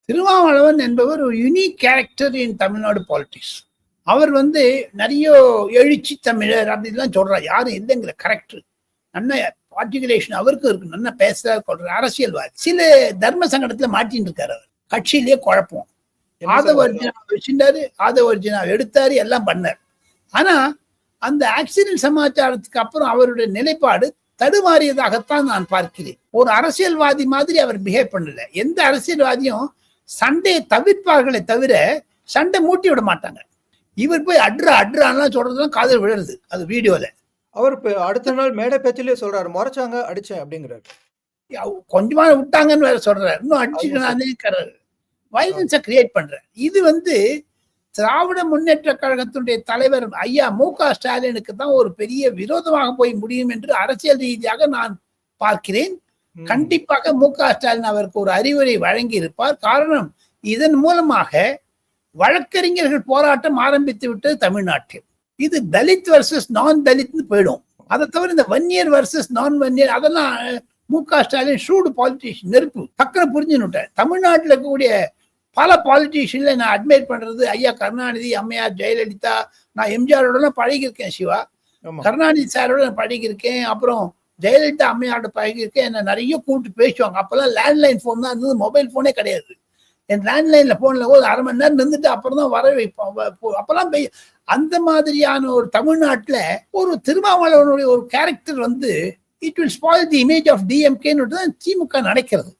திருமாவளவன் என்பவர் ஒரு unique character in Tamil Nadu politics. அவர் நிறைய எழுச்சி தமிழர் அப்படின்லாம் சொல்றார். யாரும் இல்லைங்கிற கரெக்டர் நல்ல ஆர்டிகுலேஷன் அவருக்கும் இருக்கு. நல்லா பேசுறாரு, சொல்றாரு. அரசியல்வாதி. சில தர்ம சங்கடத்துல மாட்டின்னு இருக்காரு. அவர் கட்சியிலேயே குழப்பம். ஆதவர்ஜினா வச்சுட்டாரு, ஆதவர்ஜினா எடுத்தாரு, எல்லாம் பண்ணார். ஆனா அந்த ஆக்சிடென்ட் சமாச்சாரத்துக்கு அப்புறம் அவருடைய நிலைப்பாடு தடுமாறியதாகத்தான் நான் பார்க்கிறேன். ஒரு அரசியல்வாதி மாதிரி அவர் பிஹேவ் பண்ணல. எந்த அரசியல்வாதியும் சண்டையை தவிர்ப்பார்களே தவிர சண்டை மூட்டி விட மாட்டாங்க. இவர் போய் அட்ரான்லாம் சொல்றதுலாம் காதல் விழுறது. அது வீடியோல அவர் அடுத்த நாள் மேடை பேச்சிலே சொல்றாரு, முறைச்சாங்க, அடிச்சேன் அப்படிங்கிறாரு. கொஞ்சமா விட்டாங்கன்னு வேற சொல்றாரு. இன்னும் அடிச்சுக்கிறானே வயலன்ஸை கிரியேட் பண்றாரு. இது திராவிட முன்னேற்ற கழகத்துடைய தலைவர் ஐயா மு.க. ஸ்டாலினுக்கு தான் ஒரு பெரிய விரோதமாக போய் முடியும் என்று அரசியல் ரீதியாக நான் பார்க்கிறேன். கண்டிப்பாக மு.க. ஸ்டாலின் அவருக்கு ஒரு அறிவுரை வழங்கி இருப்பார். காரணம், இதன் மூலமாக வழக்கறிஞர்கள் போராட்டம் ஆரம்பித்து விட்டது தமிழ்நாட்டில். இது தலித் வர்சஸ் நான் தலித்னு போயிடும். அதை தவிர இந்த வன்னியர் வர்சஸ் நான் வன்னியர் அதெல்லாம் மு.க. ஸ்டாலின் ஷூடு பாலிட்டிஷியன், நெருப்பு டக்குனு புரிஞ்சுன்னுட்டேன். தமிழ்நாட்டில் இருக்கக்கூடிய பல பாலிட்டிஷியன்ல நான் அட்மைர் பண்றது ஐயா கருணாநிதி, அம்மையார் ஜெயலலிதா. நான் எம்ஜிஆரோட பழகியிருக்கேன், சிவா. கருணாநிதி சாரோட பழகியிருக்கேன். அப்புறம் ஜெயலலிதா அம்மையாரோட பழகியிருக்கேன். என்ன நிறைய கூப்பிட்டு பேசுவாங்க. அப்பெல்லாம் லேண்ட்லைன் போன் தான் இருந்தது, மொபைல் போனே கிடையாது. என் லேண்ட்லைன்ல போன்ல ஒரு அரை மணி நேரம் நின்றுட்டு அப்புறம் தான் வர வைப்போம். அப்பெல்லாம் அந்த மாதிரியான ஒரு தமிழ்நாட்டுல ஒரு திருமாவளவனுடைய ஒரு character it will spoil the image of டிஎம்கேன்னு தான் திமுக நடக்கிறது.